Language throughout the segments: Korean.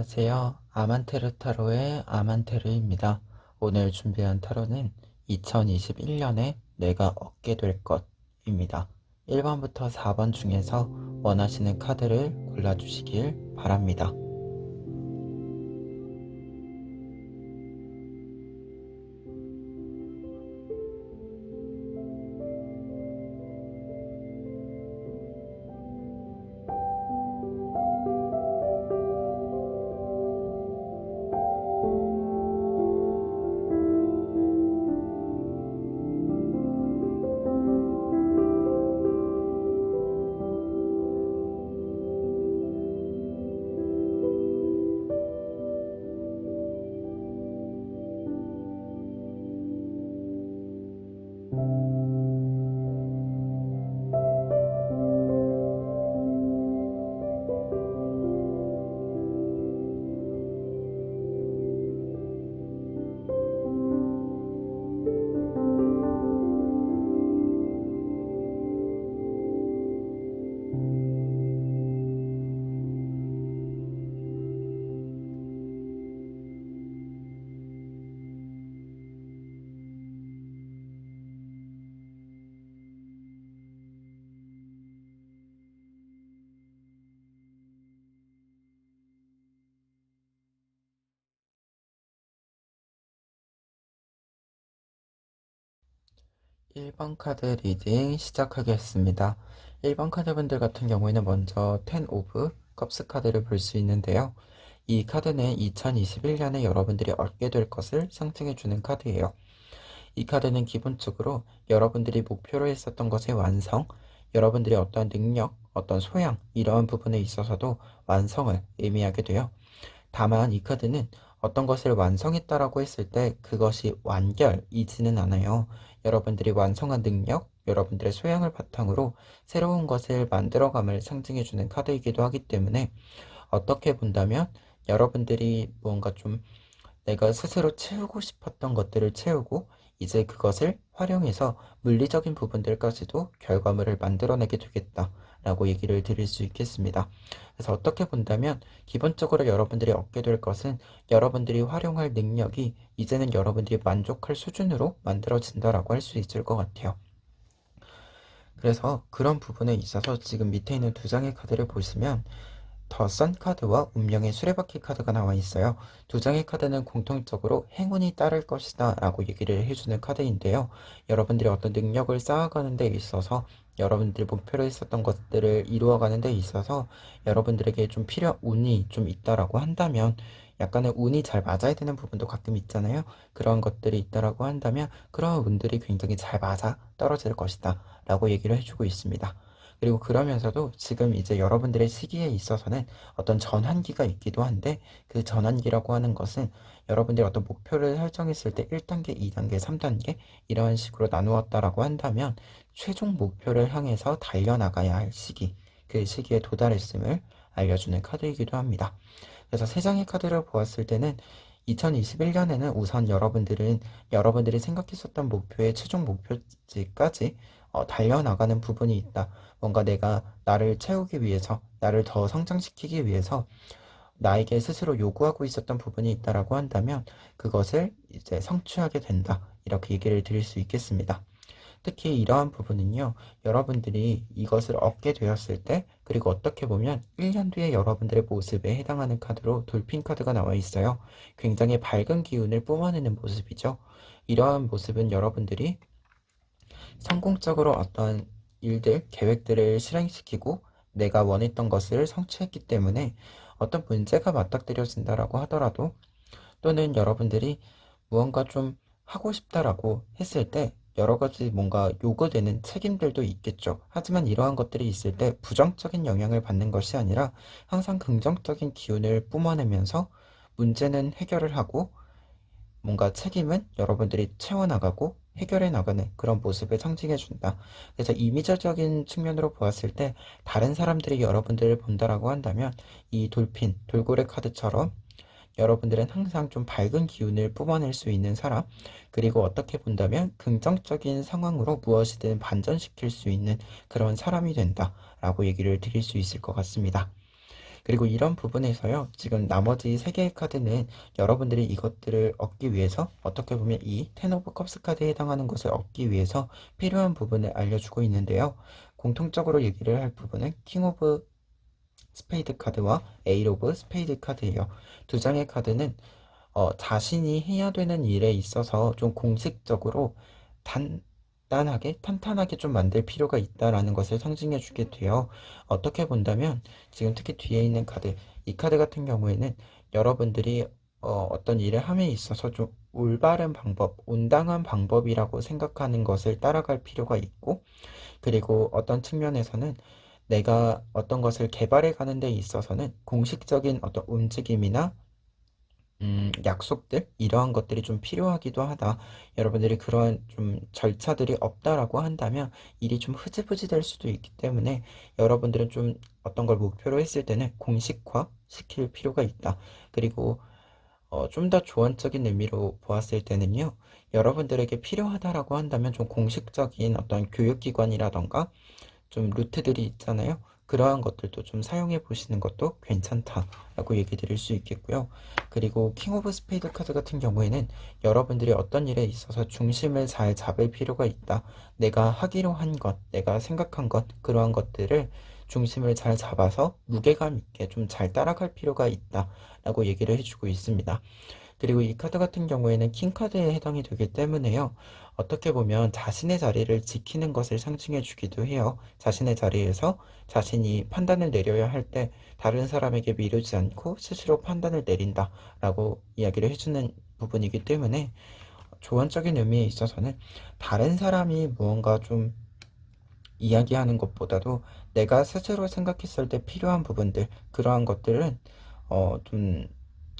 안녕하세요. 아만테르 타로의 아만테르입니다. 오늘 준비한 타로는 2021년에 내가 얻게 될 것입니다. 1번부터 4번 중에서 원하시는 카드를 골라주시길 바랍니다. 1번 카드 리딩 시작하겠습니다. 1번 카드분들 같은 경우에는 먼저 10 오브 컵스 카드를 볼 수 있는데요. 이 카드는 2021년에 여러분들이 얻게 될 것을 상징해주는 카드예요. 이 카드는 기본적으로 여러분들이 목표로 했었던 것의 완성, 여러분들이 어떤 능력, 어떤 소양, 이러한 부분에 있어서도 완성을 의미하게 돼요. 다만 이 카드는 어떤 것을 완성했다라고 했을 때 그것이 완결이지는 않아요. 여러분들이 완성한 능력, 여러분들의 소양을 바탕으로 새로운 것을 만들어감을 상징해주는 카드이기도 하기 때문에 어떻게 본다면 여러분들이 무언가 좀 내가 스스로 채우고 싶었던 것들을 채우고 이제 그것을 활용해서 물리적인 부분들까지도 결과물을 만들어내게 되겠다라고 얘기를 드릴 수 있겠습니다. 그래서 어떻게 본다면 기본적으로 여러분들이 얻게 될 것은 여러분들이 활용할 능력이 이제는 여러분들이 만족할 수준으로 만들어진다라고 할 수 있을 것 같아요. 그래서 그런 부분에 있어서 지금 밑에 있는 두 장의 카드를 보시면 더 선 카드와 운명의 수레바퀴 카드가 나와 있어요. 두 장의 카드는 공통적으로 행운이 따를 것이다 라고 얘기를 해주는 카드인데요. 여러분들이 어떤 능력을 쌓아가는 데 있어서 여러분들이 목표로 했었던 것들을 이루어가는 데 있어서 여러분들에게 좀 운이 좀 있다라고 한다면 약간의 운이 잘 맞아야 되는 부분도 가끔 있잖아요. 그런 것들이 있다라고 한다면 그런 운들이 굉장히 잘 맞아 떨어질 것이다 라고 얘기를 해주고 있습니다. 그리고 그러면서도 지금 이제 여러분들의 시기에 있어서는 어떤 전환기가 있기도 한데 그 전환기라고 하는 것은 여러분들이 어떤 목표를 설정했을 때 1단계, 2단계, 3단계 이런 식으로 나누었다라고 한다면 최종 목표를 향해서 달려나가야 할 시기, 그 시기에 도달했음을 알려주는 카드이기도 합니다. 그래서 세 장의 카드를 보았을 때는 2021년에는 우선 여러분들이 생각했었던 목표의 최종 목표지까지 달려나가는 부분이 있다. 뭔가 내가 나를 채우기 위해서, 나를 더 성장시키기 위해서 나에게 스스로 요구하고 있었던 부분이 있다라고 한다면 그것을 이제 성취하게 된다. 이렇게 얘기를 드릴 수 있겠습니다. 특히 이러한 부분은요, 여러분들이 이것을 얻게 되었을 때, 그리고 어떻게 보면 1년 뒤에 여러분들의 모습에 해당하는 카드로 돌핀 카드가 나와 있어요. 굉장히 밝은 기운을 뿜어내는 모습이죠. 이러한 모습은 여러분들이 성공적으로 어떤 일들, 계획들을 실행시키고 내가 원했던 것을 성취했기 때문에 어떤 문제가 맞닥뜨려진다라고 하더라도 또는 여러분들이 무언가 좀 하고 싶다라고 했을 때 여러 가지 뭔가 요구되는 책임들도 있겠죠. 하지만 이러한 것들이 있을 때 부정적인 영향을 받는 것이 아니라 항상 긍정적인 기운을 뿜어내면서 문제는 해결을 하고 뭔가 책임은 여러분들이 채워나가고 해결해 나가는 그런 모습을 상징해준다. 그래서 이미지적인 측면으로 보았을 때 다른 사람들이 여러분들을 본다라고 한다면 이 돌고래 카드처럼 여러분들은 항상 좀 밝은 기운을 뿜어낼 수 있는 사람, 그리고 어떻게 본다면 긍정적인 상황으로 무엇이든 반전시킬 수 있는 그런 사람이 된다라고 얘기를 드릴 수 있을 것 같습니다. 그리고 이런 부분에서요, 지금 나머지 3개의 카드는 여러분들이 이것들을 얻기 위해서 어떻게 보면 이 텐 오브 컵스 카드에 해당하는 것을 얻기 위해서 필요한 부분을 알려주고 있는데요. 공통적으로 얘기를 할 부분은 킹 오브 스페이드 카드와 에이 오브 스페이드 카드예요. 두 장의 카드는 자신이 해야 되는 일에 있어서 좀 공식적으로 단단하게, 탄탄하게 좀 만들 필요가 있다라는 것을 상징해 주게 돼요. 어떻게 본다면, 지금 특히 뒤에 있는 카드, 이 카드 같은 경우에는 여러분들이 어떤 일을 함에 있어서 좀 올바른 방법, 온당한 방법이라고 생각하는 것을 따라갈 필요가 있고, 그리고 어떤 측면에서는 내가 어떤 것을 개발해 가는 데 있어서는 공식적인 어떤 움직임이나 약속들 이러한 것들이 좀 필요하기도 하다. 여러분들이 그런 좀 절차들이 없다라고 한다면 일이 좀 흐지부지 될 수도 있기 때문에 여러분들은 좀 어떤 걸 목표로 했을 때는 공식화 시킬 필요가 있다. 그리고 좀 더 조언적인 의미로 보았을 때는요, 여러분들에게 필요하다라고 한다면 좀 공식적인 어떤 교육기관이라던가 좀 루트들이 있잖아요. 그러한 것들도 좀 사용해 보시는 것도 괜찮다라고 얘기 드릴 수 있겠고요. 그리고 킹 오브 스페이드 카드 같은 경우에는 여러분들이 어떤 일에 있어서 중심을 잘 잡을 필요가 있다. 내가 하기로 한 것, 내가 생각한 것, 그러한 것들을 중심을 잘 잡아서 무게감 있게 좀 잘 따라갈 필요가 있다라고 얘기를 해주고 있습니다. 그리고 이 카드 같은 경우에는 킹 카드에 해당이 되기 때문에요. 어떻게 보면 자신의 자리를 지키는 것을 상징해 주기도 해요. 자신의 자리에서 자신이 판단을 내려야 할 때 다른 사람에게 미루지 않고 스스로 판단을 내린다라고 이야기를 해주는 부분이기 때문에 조언적인 의미에 있어서는 다른 사람이 무언가 좀 이야기하는 것보다도 내가 스스로 생각했을 때 필요한 부분들, 그러한 것들은 좀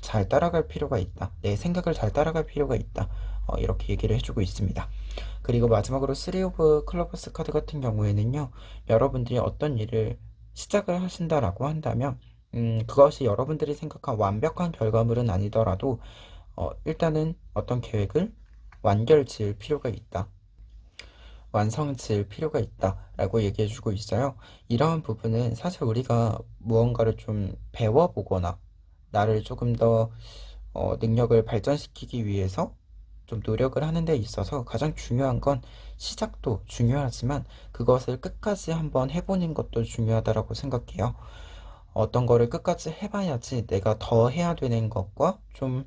잘 따라갈 필요가 있다. 내 생각을 잘 따라갈 필요가 있다. 이렇게 얘기를 해주고 있습니다. 그리고 마지막으로 3 오브 클로버스 카드 같은 경우에는요, 여러분들이 어떤 일을 시작을 하신다라고 한다면, 그것이 여러분들이 생각한 완벽한 결과물은 아니더라도, 일단은 어떤 계획을 완결 지을 필요가 있다. 완성 지을 필요가 있다라고 얘기해주고 있어요. 이러한 부분은 사실 우리가 무언가를 좀 배워보거나 나를 조금 더 능력을 발전시키기 위해서 좀 노력을 하는 데 있어서 가장 중요한 건 시작도 중요하지만 그것을 끝까지 한번 해보는 것도 중요하다라고 생각해요. 어떤 거를 끝까지 해봐야지 내가 더 해야 되는 것과 좀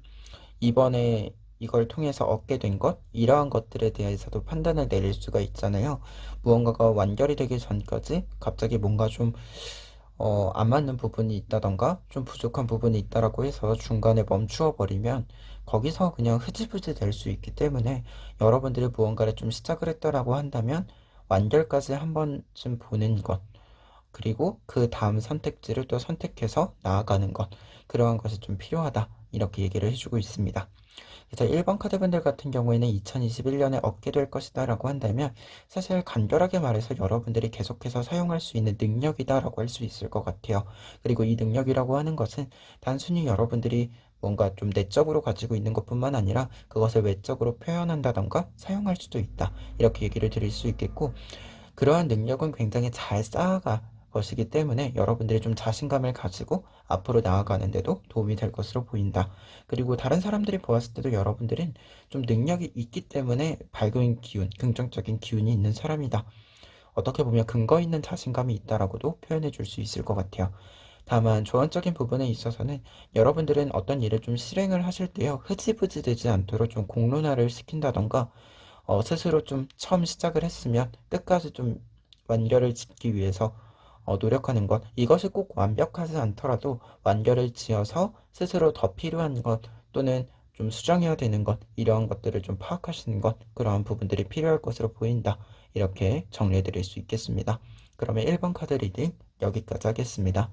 이번에 이걸 통해서 얻게 된 것, 이러한 것들에 대해서도 판단을 내릴 수가 있잖아요. 무언가가 완결이 되기 전까지 갑자기 뭔가 좀, 안 맞는 부분이 있다던가, 좀 부족한 부분이 있다라고 해서 중간에 멈추어 버리면 거기서 그냥 흐지부지 될 수 있기 때문에 여러분들이 무언가를 좀 시작을 했다라고 한다면 완결까지 한 번쯤 보는 것, 그리고 그 다음 선택지를 또 선택해서 나아가는 것, 그러한 것이 좀 필요하다. 이렇게 얘기를 해주고 있습니다. 그래서 1번 카드분들 같은 경우에는 2021년에 얻게 될 것이다 라고 한다면 사실 간결하게 말해서 여러분들이 계속해서 사용할 수 있는 능력이다 라고 할 수 있을 것 같아요. 그리고 이 능력이라고 하는 것은 단순히 여러분들이 뭔가 좀 내적으로 가지고 있는 것뿐만 아니라 그것을 외적으로 표현한다던가 사용할 수도 있다. 이렇게 얘기를 드릴 수 있겠고, 그러한 능력은 굉장히 잘 쌓아갈 것이기 때문에 여러분들이 좀 자신감을 가지고 앞으로 나아가는데도 도움이 될 것으로 보인다. 그리고 다른 사람들이 보았을 때도 여러분들은 좀 능력이 있기 때문에 밝은 기운, 긍정적인 기운이 있는 사람이다. 어떻게 보면 근거 있는 자신감이 있다라고도 표현해 줄 수 있을 것 같아요. 다만 조언적인 부분에 있어서는 여러분들은 어떤 일을 좀 실행을 하실 때요, 흐지부지 되지 않도록 좀 공론화를 시킨다던가 스스로 좀 처음 시작을 했으면 끝까지 좀 완결을 짓기 위해서 노력하는 것. 이것이 꼭 완벽하지 않더라도 완결을 지어서 스스로 더 필요한 것 또는 좀 수정해야 되는 것, 이러한 것들을 좀 파악하시는 것, 그러한 부분들이 필요할 것으로 보인다. 이렇게 정리해 드릴 수 있겠습니다. 그러면 1번 카드 리딩 여기까지 하겠습니다.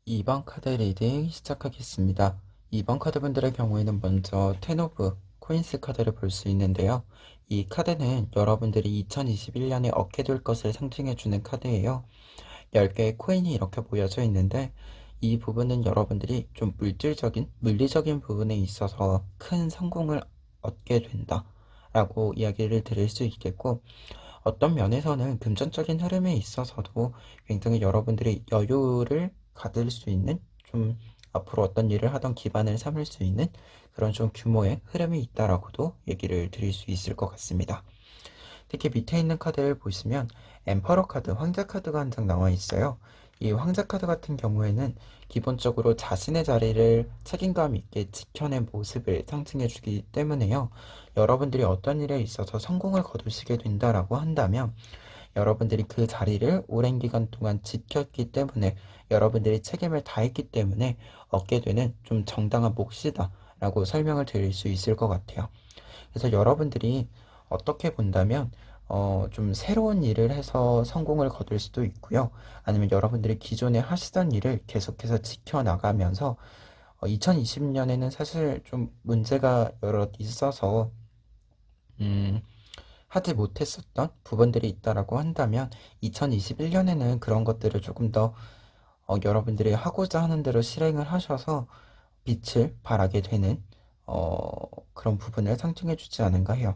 2번 카드 리딩 시작하겠습니다. 2번 카드분들의 경우에는 먼저 텐 오브 코인스 카드를 볼 수 있는데요. 이 카드는 여러분들이 2021년에 얻게 될 것을 상징해주는 카드예요. 10개의 코인이 이렇게 모여져 있는데 이 부분은 여러분들이 좀 물질적인, 물리적인 부분에 있어서 큰 성공을 얻게 된다 라고 이야기를 드릴 수 있겠고, 어떤 면에서는 금전적인 흐름에 있어서도 굉장히 여러분들이 여유를 가질 수 있는, 좀 앞으로 어떤 일을 하던 기반을 삼을 수 있는 그런 좀 규모의 흐름이 있다라고도 얘기를 드릴 수 있을 것 같습니다. 특히 밑에 있는 카드를 보시면 엠퍼러 카드, 황제 카드가 한 장 나와 있어요. 이 황제 카드 같은 경우에는 기본적으로 자신의 자리를 책임감 있게 지켜낸 모습을 상징해 주기 때문에요. 여러분들이 어떤 일에 있어서 성공을 거두시게 된다라고 한다면 여러분들이 그 자리를 오랜 기간 동안 지켰기 때문에, 여러분들이 책임을 다했기 때문에 얻게 되는 좀 정당한 몫이다 라고 설명을 드릴 수 있을 것 같아요. 그래서 여러분들이 어떻게 본다면 좀 새로운 일을 해서 성공을 거둘 수도 있고요. 아니면 여러분들이 기존에 하시던 일을 계속해서 지켜나가면서 2020년에는 사실 좀 문제가 여러 있어서 음, 하지 못했었던 부분들이 있다라고 한다면 2021년에는 그런 것들을 조금 더 여러분들이 하고자 하는 대로 실행을 하셔서 빛을 발하게 되는 그런 부분을 상징해 주지 않은가 해요.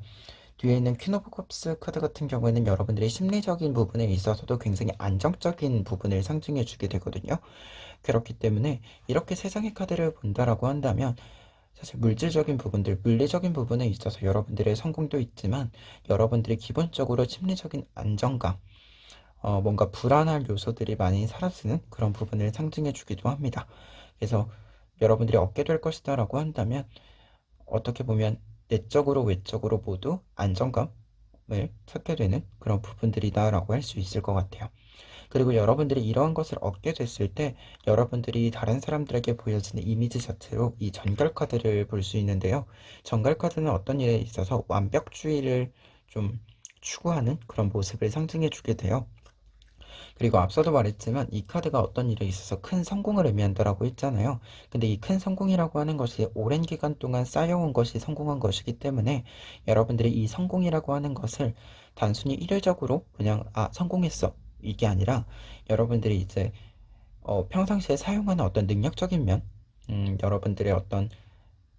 뒤에 있는 퀸 오브 컵스 카드 같은 경우에는 여러분들의 심리적인 부분에 있어서도 굉장히 안정적인 부분을 상징해 주게 되거든요. 그렇기 때문에 이렇게 세 장의 카드를 본다라고 한다면 사실 물질적인 부분들, 물리적인 부분에 있어서 여러분들의 성공도 있지만 여러분들이 기본적으로 심리적인 안정감, 뭔가 불안할 요소들이 많이 사라지는 그런 부분을 상징해 주기도 합니다. 그래서 여러분들이 얻게 될 것이다라고 한다면 어떻게 보면 내적으로 외적으로 모두 안정감을 찾게 되는 그런 부분들이다라고 할 수 있을 것 같아요. 그리고 여러분들이 이러한 것을 얻게 됐을 때 여러분들이 다른 사람들에게 보여지는 이미지 자체로 이 전갈 카드를 볼 수 있는데요. 전갈 카드는 어떤 일에 있어서 완벽주의를 좀 추구하는 그런 모습을 상징해 주게 돼요. 그리고 앞서도 말했지만 이 카드가 어떤 일에 있어서 큰 성공을 의미한다라고 했잖아요. 근데 이 큰 성공이라고 하는 것이 오랜 기간 동안 쌓여온 것이 성공한 것이기 때문에 여러분들이 이 성공이라고 하는 것을 단순히 일회적으로 그냥 성공했어 이게 아니라 여러분들이 이제 평상시에 사용하는 어떤 능력적인 면, 여러분들의 어떤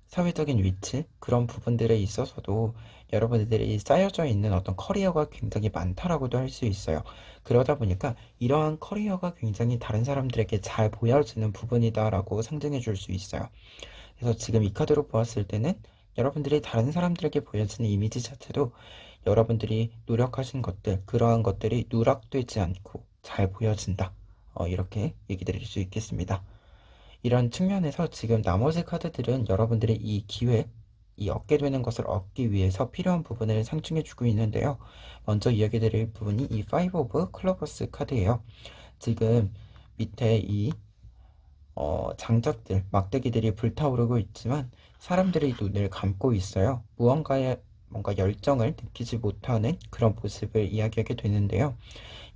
사회적인 위치, 그런 부분들에 있어서도 여러분들이 쌓여져 있는 어떤 커리어가 굉장히 많다라고도 할 수 있어요. 그러다 보니까 이러한 커리어가 굉장히 다른 사람들에게 잘 보여지는 부분이다라고 상징해 줄 수 있어요. 그래서 지금 이 카드로 보았을 때는 여러분들이 다른 사람들에게 보여지는 이미지 자체도 여러분들이 노력하신 것들, 그러한 것들이 누락되지 않고 잘 보여진다. 이렇게 얘기 드릴 수 있겠습니다. 이런 측면에서 지금 나머지 카드들은 여러분들이 이 기회, 이 얻게 되는 것을 얻기 위해서 필요한 부분을 상징해주고 있는데요. 먼저 이야기 드릴 부분이 이 파이브 오브 클로버스 카드예요. 지금 밑에 이 장작들, 막대기들이 불타오르고 있지만 사람들이 눈을 감고 있어요. 무언가에 뭔가 열정을 느끼지 못하는 그런 모습을 이야기하게 되는데요.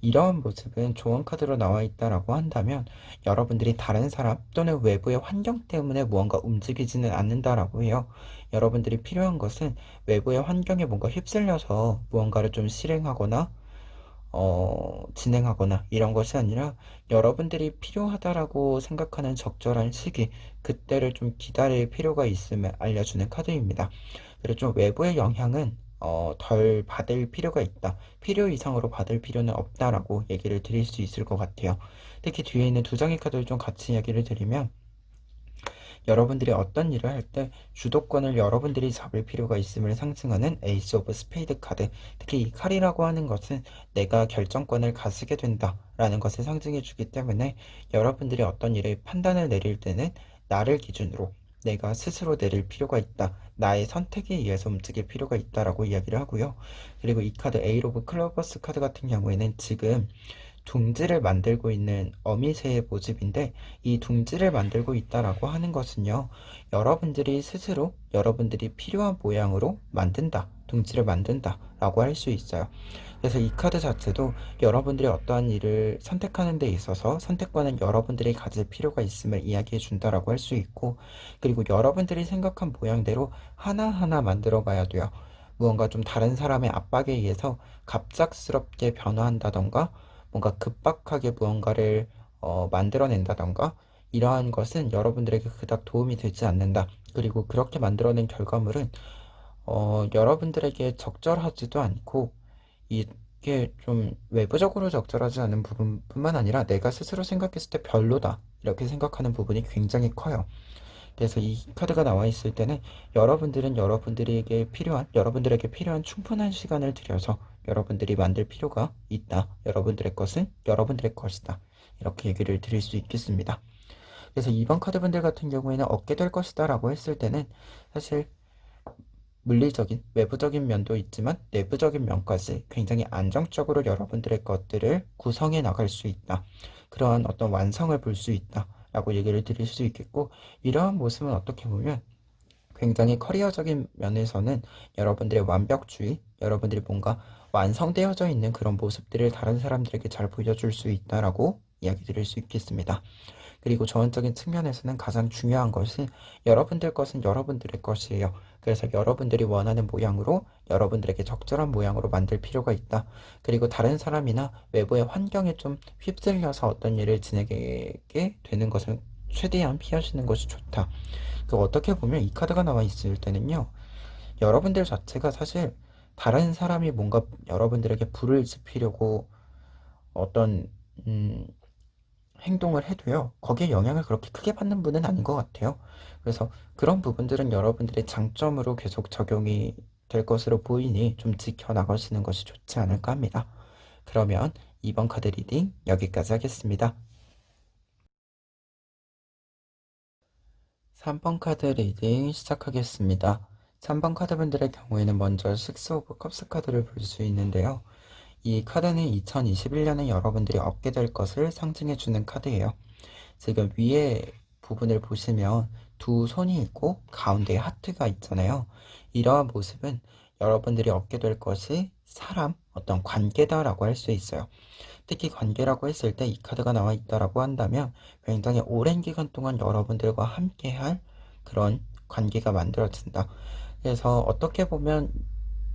이러한 모습은 조언 카드로 나와 있다라고 한다면 여러분들이 다른 사람 또는 외부의 환경 때문에 무언가 움직이지는 않는다라고 해요. 여러분들이 필요한 것은 외부의 환경에 뭔가 휩쓸려서 무언가를 좀 실행하거나 진행하거나 이런 것이 아니라 여러분들이 필요하다라고 생각하는 적절한 시기, 그때를 좀 기다릴 필요가 있음을 알려주는 카드입니다. 그리고 좀 외부의 영향은 덜 받을 필요가 있다. 필요 이상으로 받을 필요는 없다라고 얘기를 드릴 수 있을 것 같아요. 특히 뒤에 있는 두 장의 카드를 좀 같이 이야기를 드리면 여러분들이 어떤 일을 할 때 주도권을 여러분들이 잡을 필요가 있음을 상징하는 에이스 오브 스페이드 카드. 특히 이 칼이라고 하는 것은 내가 결정권을 가지게 된다라는 것을 상징해 주기 때문에 여러분들이 어떤 일에 판단을 내릴 때는 나를 기준으로 내가 스스로 내릴 필요가 있다. 나의 선택에 의해서 움직일 필요가 있다라고 이야기를 하고요. 그리고 이 카드 에이 오브 클로버스 카드 같은 경우에는 지금 둥지를 만들고 있는 어미새의 모습인데, 이 둥지를 만들고 있다라고 하는 것은요, 여러분들이 스스로 여러분들이 필요한 모양으로 만든다, 둥지를 만든다 라고 할 수 있어요. 그래서 이 카드 자체도 여러분들이 어떠한 일을 선택하는 데 있어서 선택권은 여러분들이 가질 필요가 있음을 이야기해 준다라고 할 수 있고, 그리고 여러분들이 생각한 모양대로 하나하나 만들어 가야 돼요. 무언가 좀 다른 사람의 압박에 의해서 갑작스럽게 변화한다던가 뭔가 급박하게 무언가를 만들어낸다던가 이러한 것은 여러분들에게 그닥 도움이 되지 않는다. 그리고 그렇게 만들어낸 결과물은 여러분들에게 적절하지도 않고 이 이게 좀 외부적으로 적절하지 않은 부분뿐만 아니라 내가 스스로 생각했을 때 별로다 이렇게 생각하는 부분이 굉장히 커요. 그래서 이 카드가 나와 있을 때는 여러분들은 여러분들에게 필요한 충분한 시간을 들여서 여러분들이 만들 필요가 있다. 여러분들의 것은 여러분들의 것이다. 이렇게 얘기를 드릴 수 있겠습니다. 그래서 이번 카드분들 같은 경우에는 얻게 될 것이다 라고 했을 때는 사실 물리적인, 외부적인 면도 있지만 내부적인 면까지 굉장히 안정적으로 여러분들의 것들을 구성해 나갈 수 있다. 그러한 어떤 완성을 볼 수 있다. 라고 얘기를 드릴 수 있겠고, 이러한 모습은 어떻게 보면 굉장히 커리어적인 면에서는 여러분들의 완벽주의, 여러분들이 뭔가 완성되어져 있는 그런 모습들을 다른 사람들에게 잘 보여줄 수 있다라고 이야기 드릴 수 있겠습니다. 그리고 저원적인 측면에서는 가장 중요한 것이 여러분들 것은 여러분들의 것이에요. 그래서 여러분들이 원하는 모양으로 여러분들에게 적절한 모양으로 만들 필요가 있다. 그리고 다른 사람이나 외부의 환경에 좀 휩쓸려서 어떤 일을 지내게 되는 것을 최대한 피하시는 것이 좋다. 그 어떻게 보면 이 카드가 나와 있을 때는요. 여러분들 자체가 사실 다른 사람이 뭔가 여러분들에게 불을 지피려고 어떤 음, 행동을 해도요, 거기에 영향을 그렇게 크게 받는 분은 아닌 것 같아요. 그래서 그런 부분들은 여러분들의 장점으로 계속 적용이 될 것으로 보이니 좀 지켜나가시는 것이 좋지 않을까 합니다. 그러면 이번 카드 리딩 여기까지 하겠습니다. 3번 카드 리딩 시작하겠습니다. 3번 카드분들의 경우에는 먼저 6 오브 컵스 카드를 볼 수 있는데요. 이 카드는 2021년에 여러분들이 얻게 될 것을 상징해주는 카드예요. 지금 위에 부분을 보시면 두 손이 있고 가운데에 하트가 있잖아요. 이러한 모습은 여러분들이 얻게 될 것이 사람, 어떤 관계다라고 할 수 있어요. 특히 관계라고 했을 때 이 카드가 나와 있다라고 한다면 굉장히 오랜 기간 동안 여러분들과 함께할 그런 관계가 만들어진다. 그래서 어떻게 보면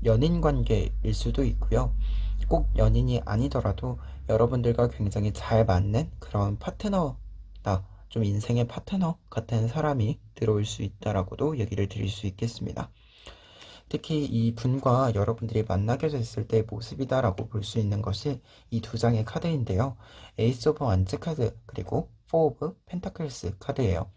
연인 관계일 수도 있고요. 꼭 연인이 아니더라도 여러분들과 굉장히 잘 맞는 그런 파트너다. 좀 인생의 파트너 같은 사람이 들어올 수 있다라고도 얘기를 드릴 수 있겠습니다. 특히 이 분과 여러분들이 만나게 됐을 때의 모습이다라고 볼 수 있는 것이 이 두 장의 카드인데요. 에이스 오브 완즈 카드 그리고 4 오브 펜타클스 카드예요.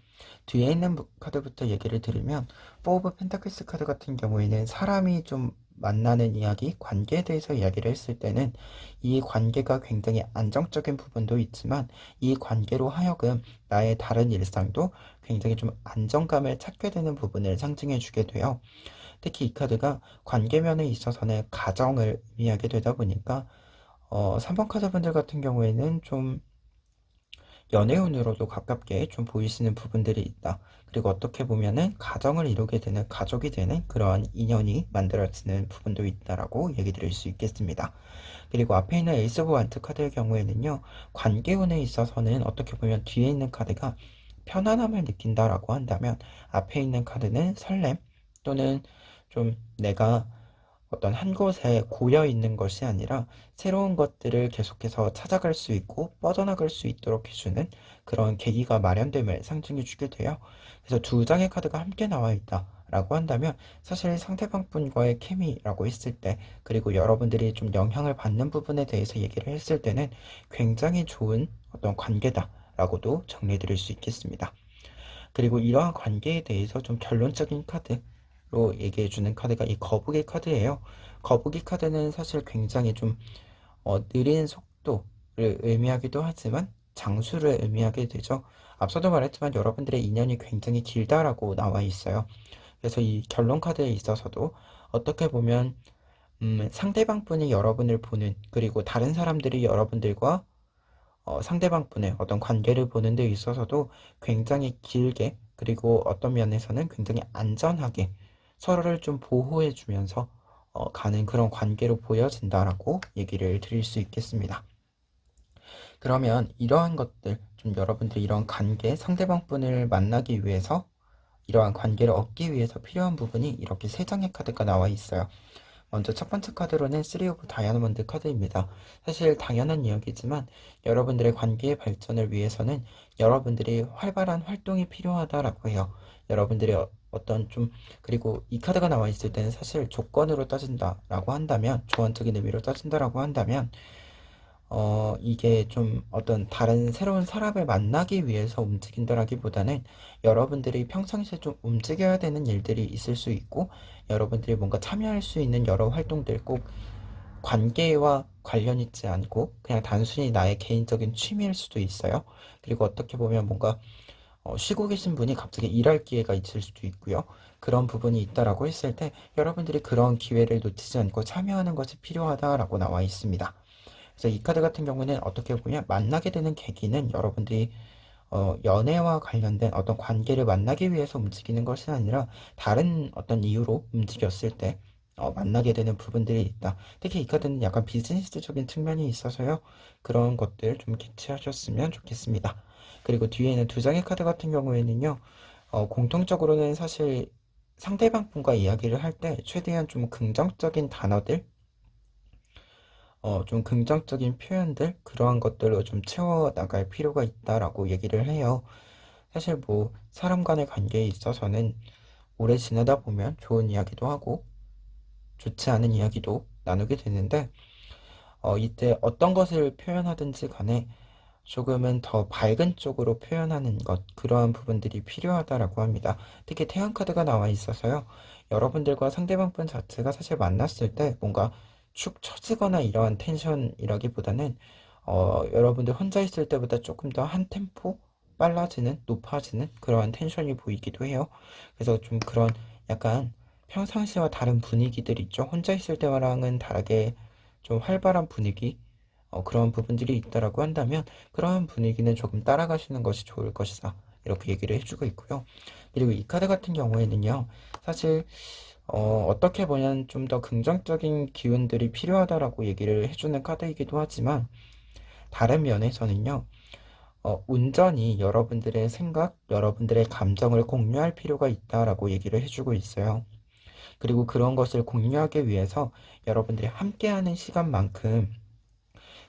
뒤에 있는 카드부터 얘기를 드리면 4 오브 펜타클스 카드 같은 경우에는 사람이 좀 만나는 이야기, 관계에 대해서 이야기를 했을 때는 이 관계가 굉장히 안정적인 부분도 있지만 이 관계로 하여금 나의 다른 일상도 굉장히 좀 안정감을 찾게 되는 부분을 상징해 주게 돼요. 특히 이 카드가 관계면에 있어서는 가정을 의미하게 되다 보니까 3번 카드분들 같은 경우에는 좀 연애운으로도 가깝게 좀 보이시는 부분들이 있다. 그리고 어떻게 보면은 가정을 이루게 되는 가족이 되는 그러한 인연이 만들어지는 부분도 있다라고 얘기 드릴 수 있겠습니다. 그리고 앞에 있는 에이스 오브 완트 카드의 경우에는요. 관계운에 있어서는 어떻게 보면 뒤에 있는 카드가 편안함을 느낀다라고 한다면 앞에 있는 카드는 설렘 또는 좀 내가 어떤 한 곳에 고여 있는 것이 아니라 새로운 것들을 계속해서 찾아갈 수 있고 뻗어나갈 수 있도록 해주는 그런 계기가 마련됨을 상징해 주게 돼요. 그래서 두 장의 카드가 함께 나와 있다. 라고 한다면 사실 상대방 분과의 케미라고 했을 때 그리고 여러분들이 좀 영향을 받는 부분에 대해서 얘기를 했을 때는 굉장히 좋은 어떤 관계다 라고도 정리해 드릴 수 있겠습니다. 그리고 이러한 관계에 대해서 좀 결론적인 카드로 얘기해주는 카드가 이 거북이 카드예요. 거북이 카드는 사실 굉장히 좀 느린 속도를 의미하기도 하지만 장수를 의미하게 되죠. 앞서도 말했지만 여러분들의 인연이 굉장히 길다라고 나와 있어요. 그래서 이 결론 카드에 있어서도 어떻게 보면 상대방 분이 여러분을 보는 그리고 다른 사람들이 여러분들과 상대방 분의 어떤 관계를 보는 데 있어서도 굉장히 길게 그리고 어떤 면에서는 굉장히 안전하게 서로를 좀 보호해 주면서 가는 그런 관계로 보여진다라고 얘기를 드릴 수 있겠습니다. 그러면 이러한 것들 좀 여러분들이 이런 관계 상대방 분을 만나기 위해서 이러한 관계를 얻기 위해서 필요한 부분이 이렇게 세 장의 카드가 나와 있어요. 먼저 첫 번째 카드로는 3 오브 다이아몬드 카드입니다. 사실 당연한 이야기지만 여러분들의 관계의 발전을 위해서는 여러분들이 활발한 활동이 필요하다라고 해요. 여러분들이 어떤 좀, 그리고 이 카드가 나와 있을 때는 사실 조건으로 따진다라고 한다면, 조언적인 의미로 따진다라고 한다면, 이게 좀 어떤 다른 새로운 사람을 만나기 위해서 움직인다라기보다는 여러분들이 평상시에 좀 움직여야 되는 일들이 있을 수 있고, 여러분들이 뭔가 참여할 수 있는 여러 활동들, 꼭 관계와 관련 있지 않고 그냥 단순히 나의 개인적인 취미일 수도 있어요. 그리고 어떻게 보면 뭔가 쉬고 계신 분이 갑자기 일할 기회가 있을 수도 있고요. 그런 부분이 있다라고 했을 때 여러분들이 그런 기회를 놓치지 않고 참여하는 것이 필요하다라고 나와 있습니다. 그래서 이 카드 같은 경우는 어떻게 보면 만나게 되는 계기는 여러분들이 연애와 관련된 어떤 관계를 만나기 위해서 움직이는 것이 아니라 다른 어떤 이유로 움직였을 때 만나게 되는 부분들이 있다. 특히 이 카드는 약간 비즈니스적인 측면이 있어서요. 그런 것들 좀 캐치하셨으면 좋겠습니다. 그리고 뒤에 있는 두 장의 카드 같은 경우에는요. 공통적으로는 사실 상대방 분과 이야기를 할 때 최대한 좀 긍정적인 단어들, 좀 긍정적인 표현들, 그러한 것들로 좀 채워나갈 필요가 있다라고 얘기를 해요. 사실 뭐 사람 간의 관계에 있어서는 오래 지내다 보면 좋은 이야기도 하고 좋지 않은 이야기도 나누게 되는데 이때 어떤 것을 표현하든지 간에 조금은 더 밝은 쪽으로 표현하는 것, 그러한 부분들이 필요하다라고 합니다. 특히 태양 카드가 나와 있어서요. 여러분들과 상대방 분 자체가 사실 만났을 때 뭔가 축 처지거나 이러한 텐션이라기보다는 여러분들 혼자 있을 때보다 조금 더 한 템포 빨라지는, 높아지는 그러한 텐션이 보이기도 해요. 그래서 좀 그런 약간 평상시와 다른 분위기들 있죠. 혼자 있을 때와랑은 다르게 좀 활발한 분위기, 그런 부분들이 있다라고 한다면 그런 분위기는 조금 따라가시는 것이 좋을 것이다. 이렇게 얘기를 해주고 있고요. 그리고 이 카드 같은 경우에는요. 사실 어떻게 보면 좀 더 긍정적인 기운들이 필요하다라고 얘기를 해주는 카드이기도 하지만 다른 면에서는요. 온전히 여러분들의 생각, 여러분들의 감정을 공유할 필요가 있다라고 얘기를 해주고 있어요. 그리고 그런 것을 공유하기 위해서 여러분들이 함께하는 시간만큼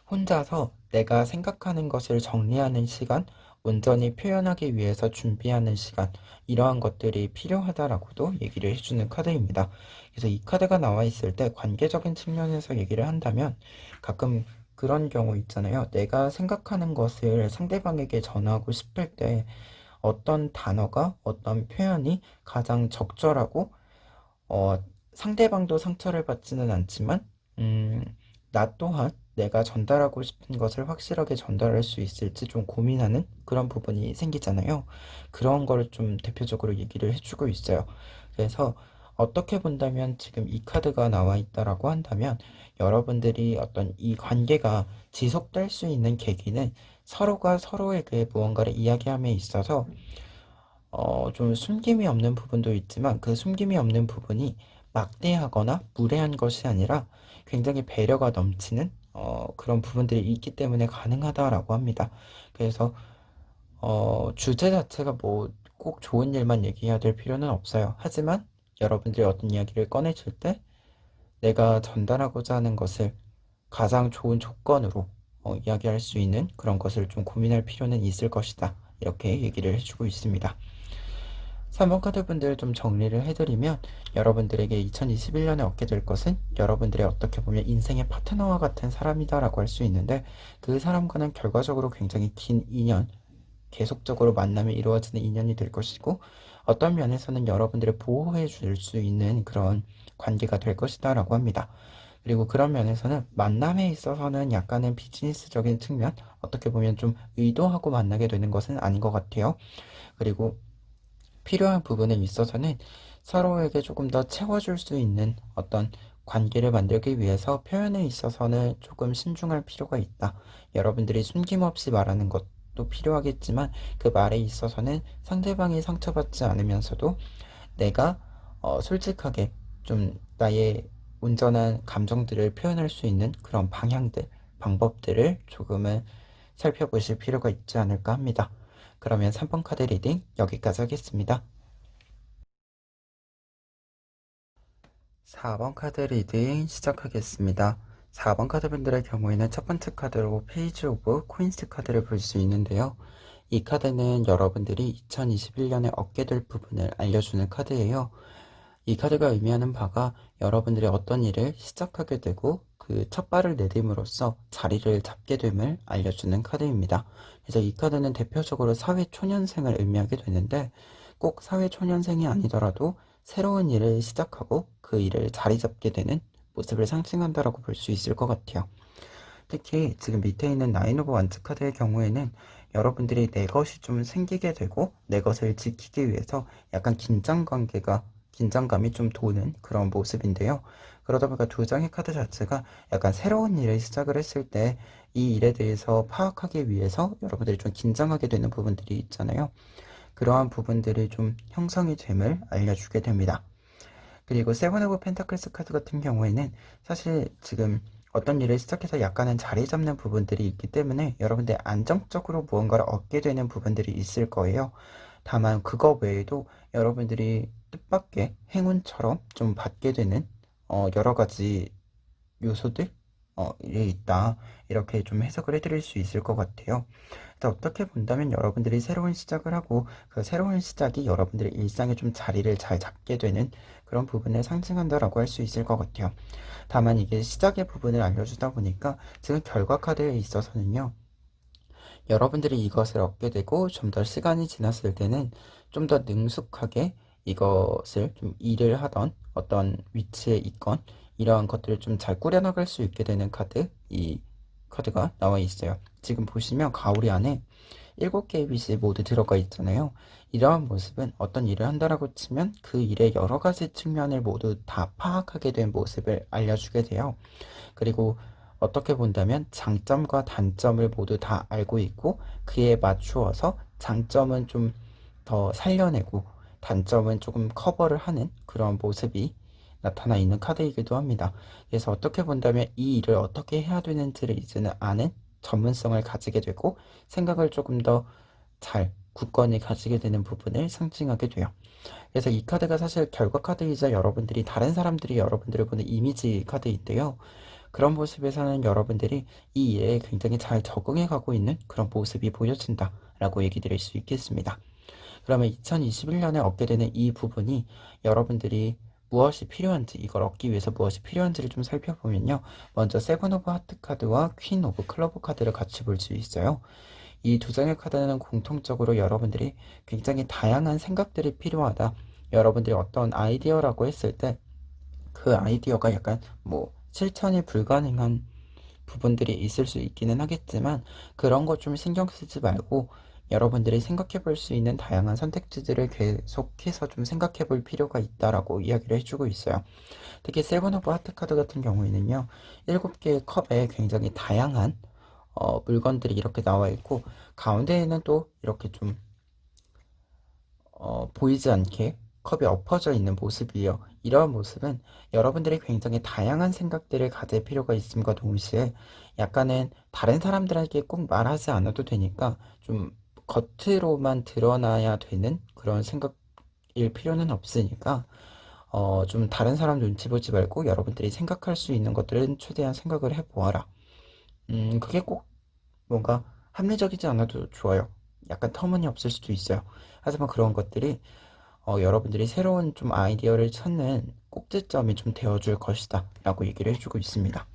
혼자서 내가 생각하는 것을 정리하는 시간, 온전히 표현하기 위해서 준비하는 시간, 이러한 것들이 필요하다라고도 얘기를 해주는 카드입니다. 그래서 이 카드가 나와 있을 때 관계적인 측면에서 얘기를 한다면 가끔 그런 경우 있잖아요. 내가 생각하는 것을 상대방에게 전하고 싶을 때 어떤 단어가, 어떤 표현이 가장 적절하고 어, 상대방도 상처를 받지는 않지만, 나 또한 내가 전달하고 싶은 것을 확실하게 전달할 수 있을지 좀 고민하는 그런 부분이 생기잖아요. 그런 거를 좀 대표적으로 얘기를 해주고 있어요. 그래서 어떻게 본다면 지금 이 카드가 나와 있다라고 한다면 여러분들이 어떤 이 관계가 지속될 수 있는 계기는 서로가 서로에게 무언가를 이야기함에 있어서 좀 숨김이 없는 부분도 있지만 그 숨김이 없는 부분이 막대하거나 무례한 것이 아니라 굉장히 배려가 넘치는 그런 부분들이 있기 때문에 가능하다라고 합니다. 그래서 주제 자체가 뭐 꼭 좋은 일만 얘기해야 될 필요는 없어요. 하지만 여러분들이 어떤 이야기를 꺼내실 때 내가 전달하고자 하는 것을 가장 좋은 조건으로 이야기할 수 있는 그런 것을 좀 고민할 필요는 있을 것이다. 이렇게 얘기를 해주고 있습니다. 3번 카드분들 좀 정리를 해드리면 여러분들에게 2021년에 얻게 될 것은 여러분들의 어떻게 보면 인생의 파트너와 같은 사람이다라고 할 수 있는데 그 사람과는 결과적으로 굉장히 긴 인연, 계속적으로 만남이 이루어지는 인연이 될 것이고 어떤 면에서는 여러분들을 보호해 줄 수 있는 그런 관계가 될 것이다라고 합니다. 그리고 그런 면에서는 만남에 있어서는 약간은 비즈니스적인 측면, 어떻게 보면 좀 의도하고 만나게 되는 것은 아닌 것 같아요. 그리고 필요한 부분에 있어서는 서로에게 조금 더 채워줄 수 있는 어떤 관계를 만들기 위해서 표현에 있어서는 조금 신중할 필요가 있다. 여러분들이 숨김없이 말하는 것도 필요하겠지만 그 말에 있어서는 상대방이 상처받지 않으면서도 내가 솔직하게 좀 나의 온전한 감정들을 표현할 수 있는 그런 방향들, 방법들을 조금은 살펴보실 필요가 있지 않을까 합니다. 그러면 3번 카드 리딩 여기까지 하겠습니다. 4번 카드 리딩 시작하겠습니다. 4번 카드 분들의 경우에는 첫 번째 카드로 페이지 오브 코인스 카드를 볼 수 있는데요. 이 카드는 여러분들이 2021년에 얻게 될 부분을 알려주는 카드예요. 이 카드가 의미하는 바가 여러분들이 어떤 일을 시작하게 되고 그 첫 발을 내딛음으로써 자리를 잡게 됨을 알려주는 카드입니다. 그래서 이 카드는 대표적으로 사회초년생을 의미하게 되는데 꼭 사회초년생이 아니더라도 새로운 일을 시작하고 그 일을 자리 잡게 되는 모습을 상징한다라고 볼 수 있을 것 같아요. 특히 지금 밑에 있는 나인 오브 완즈 카드의 경우에는 여러분들이 내 것이 좀 생기게 되고 내 것을 지키기 위해서 약간 긴장감이 좀 도는 그런 모습인데요. 그러다 보니까 두 장의 카드 자체가 약간 새로운 일을 시작을 했을 때 이 일에 대해서 파악하기 위해서 여러분들이 좀 긴장하게 되는 부분들이 있잖아요. 그러한 부분들이 좀 형성이 됨을 알려주게 됩니다. 그리고 세븐 오브 펜타클스 카드 같은 경우에는 사실 지금 어떤 일을 시작해서 약간은 자리 잡는 부분들이 있기 때문에 여러분들 안정적으로 무언가를 얻게 되는 부분들이 있을 거예요. 다만 그거 외에도 여러분들이 뜻밖의 행운처럼 좀 받게 되는 여러 가지 요소들 이 있다. 이렇게 좀 해석을 해드릴 수 있을 것 같아요. 그래서 어떻게 본다면 여러분들이 새로운 시작을 하고 그 새로운 시작이 여러분들의 일상에 좀 자리를 잘 잡게 되는 그런 부분을 상징한다라고 할 수 있을 것 같아요. 다만 이게 시작의 부분을 알려주다 보니까 지금 결과 카드에 있어서는요. 여러분들이 이것을 얻게 되고 좀 더 시간이 지났을 때는 좀 더 능숙하게 이것을 좀 일을 하던 어떤 위치에 있건 이러한 것들을 좀 잘 꾸려나갈 수 있게 되는 카드, 이 카드가 나와 있어요. 지금 보시면 가오리 안에 7개의 빛이 모두 들어가 있잖아요. 이러한 모습은 어떤 일을 한다라고 치면 그 일의 여러 가지 측면을 모두 다 파악하게 된 모습을 알려주게 돼요. 그리고 어떻게 본다면 장점과 단점을 모두 다 알고 있고 그에 맞추어서 장점은 좀 더 살려내고 단점은 조금 커버를 하는 그런 모습이 나타나 있는 카드이기도 합니다. 그래서 어떻게 본다면 이 일을 어떻게 해야 되는지를 이제는 아는 전문성을 가지게 되고 생각을 조금 더 잘 굳건히 가지게 되는 부분을 상징하게 돼요. 그래서 이 카드가 사실 결과 카드이자 여러분들이 다른 사람들이 여러분들을 보는 이미지 카드인데요. 그런 모습에서는 여러분들이 이 일에 굉장히 잘 적응해 가고 있는 그런 모습이 보여진다 라고 얘기 드릴 수 있겠습니다. 그러면 2021년에 얻게 되는 이 부분이 여러분들이 무엇이 필요한지, 이걸 얻기 위해서 무엇이 필요한지를 좀 살펴보면요. 먼저 세븐 오브 하트 카드와 퀸 오브 클러브 카드를 같이 볼 수 있어요. 이 두 장의 카드는 공통적으로 여러분들이 굉장히 다양한 생각들이 필요하다. 여러분들이 어떤 아이디어라고 했을 때 그 아이디어가 약간 뭐 실천이 불가능한 부분들이 있을 수 있기는 하겠지만 그런 거 좀 신경 쓰지 말고 여러분들이 생각해 볼 수 있는 다양한 선택지들을 계속해서 좀 생각해 볼 필요가 있다라고 이야기를 해주고 있어요. 특히 세븐 오브 하트 카드 같은 경우에는요. 7개의 컵에 굉장히 다양한 물건들이 이렇게 나와 있고 가운데에는 또 이렇게 좀 보이지 않게 컵이 엎어져 있는 모습이에요. 이러한 모습은 여러분들이 굉장히 다양한 생각들을 가질 필요가 있음과 동시에 약간은 다른 사람들에게 꼭 말하지 않아도 되니까 좀 겉으로만 드러나야 되는 그런 생각일 필요는 없으니까 좀 다른 사람 눈치 보지 말고 여러분들이 생각할 수 있는 것들은 최대한 생각을 해보아라. 그게 꼭 뭔가 합리적이지 않아도 좋아요. 약간 터무니없을 수도 있어요. 하지만 그런 것들이 여러분들이 새로운 좀 아이디어를 찾는 꼭지점이 좀 되어줄 것이다 라고 얘기를 해주고 있습니다.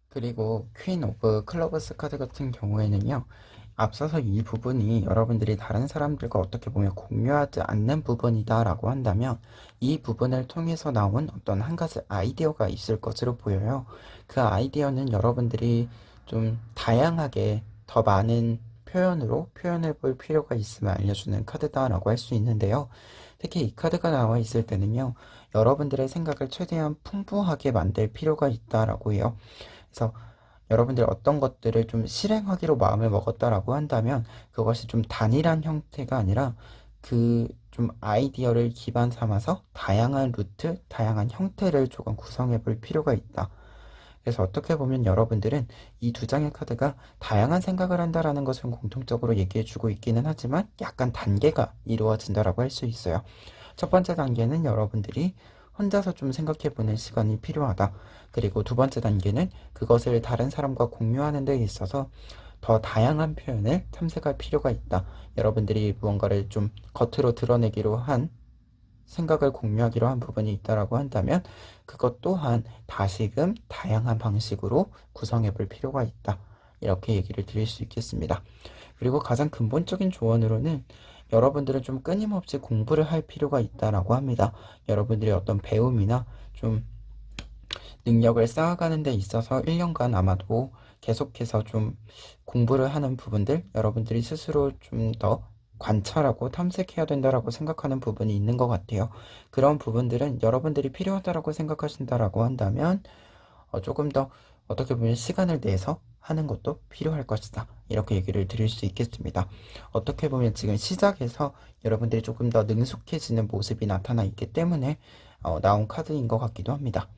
그리고 퀸 오브 클러버스 카드 같은 경우에는요. 앞서서 이 부분이 여러분들이 다른 사람들과 어떻게 보면 공유하지 않는 부분이다 라고 한다면 이 부분을 통해서 나온 어떤 한 가지 아이디어가 있을 것으로 보여요. 그 아이디어는 여러분들이 좀 다양하게 더 많은 표현으로 표현해 볼 필요가 있음을 알려주는 카드다라고 할 수 있는데요. 특히 이 카드가 나와 있을 때는요. 여러분들의 생각을 최대한 풍부하게 만들 필요가 있다라고 해요. 그래서 여러분들이 어떤 것들을 좀 실행하기로 마음을 먹었다라고 한다면 그것이 좀 단일한 형태가 아니라 그 좀 아이디어를 기반 삼아서 다양한 루트, 다양한 형태를 조금 구성해 볼 필요가 있다. 그래서 어떻게 보면 여러분들은 이 두 장의 카드가 다양한 생각을 한다라는 것은 공통적으로 얘기해 주고 있기는 하지만 약간 단계가 이루어진다라고 할 수 있어요. 첫 번째 단계는 여러분들이 혼자서 좀 생각해보는 시간이 필요하다. 그리고 두 번째 단계는 그것을 다른 사람과 공유하는 데 있어서 더 다양한 표현을 탐색할 필요가 있다. 여러분들이 무언가를 좀 겉으로 드러내기로 한 생각을 공유하기로 한 부분이 있다라고 한다면 그것 또한 다시금 다양한 방식으로 구성해 볼 필요가 있다. 이렇게 얘기를 드릴 수 있겠습니다. 그리고 가장 근본적인 조언으로는 여러분들은 좀 끊임없이 공부를 할 필요가 있다라고 합니다. 여러분들이 어떤 배움이나 좀 능력을 쌓아가는 데 있어서 1년간 아마도 계속해서 좀 공부를 하는 부분들, 여러분들이 스스로 좀 더 관찰하고 탐색해야 된다라고 생각하는 부분이 있는 것 같아요. 그런 부분들은 여러분들이 필요하다라고 생각하신다라고 한다면 조금 더 어떻게 보면 시간을 내서 하는 것도 필요할 것이다. 이렇게 얘기를 드릴 수 있겠습니다. 어떻게 보면 지금 시작에서 여러분들이 조금 더 능숙해지는 모습이 나타나 있기 때문에 나온 카드인 것 같기도 합니다.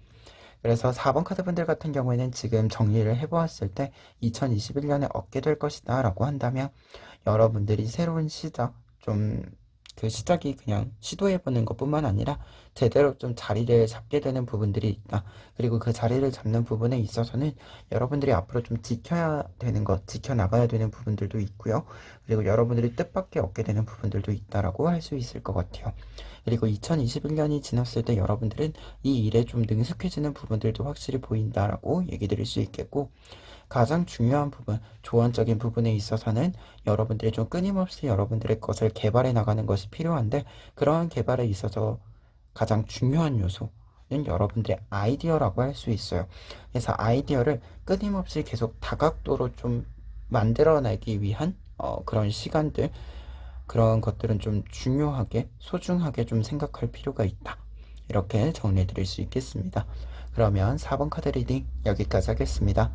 그래서 4번 카드 분들 같은 경우에는 지금 정리를 해보았을 때 2021년에 얻게 될 것이다 라고 한다면 여러분들이 새로운 시작, 좀 그 시작이 그냥 시도해보는 것뿐만 아니라 제대로 좀 자리를 잡게 되는 부분들이 있다. 그리고 그 자리를 잡는 부분에 있어서는 여러분들이 앞으로 좀 지켜야 되는 것, 지켜나가야 되는 부분들도 있고요. 그리고 여러분들이 뜻밖의 얻게 되는 부분들도 있다라고 할 수 있을 것 같아요. 그리고 2021년이 지났을 때 여러분들은 이 일에 좀 능숙해지는 부분들도 확실히 보인다라고 얘기 드릴 수 있겠고, 가장 중요한 부분, 조언적인 부분에 있어서는 여러분들이 좀 끊임없이 여러분들의 것을 개발해 나가는 것이 필요한데, 그러한 개발에 있어서 가장 중요한 요소는 여러분들의 아이디어라고 할 수 있어요. 그래서 아이디어를 끊임없이 계속 다각도로 좀 만들어내기 위한 그런 시간들, 그런 것들은 좀 중요하게, 소중하게 좀 생각할 필요가 있다. 이렇게 정리해 드릴 수 있겠습니다. 그러면 4번 카드 리딩 여기까지 하겠습니다.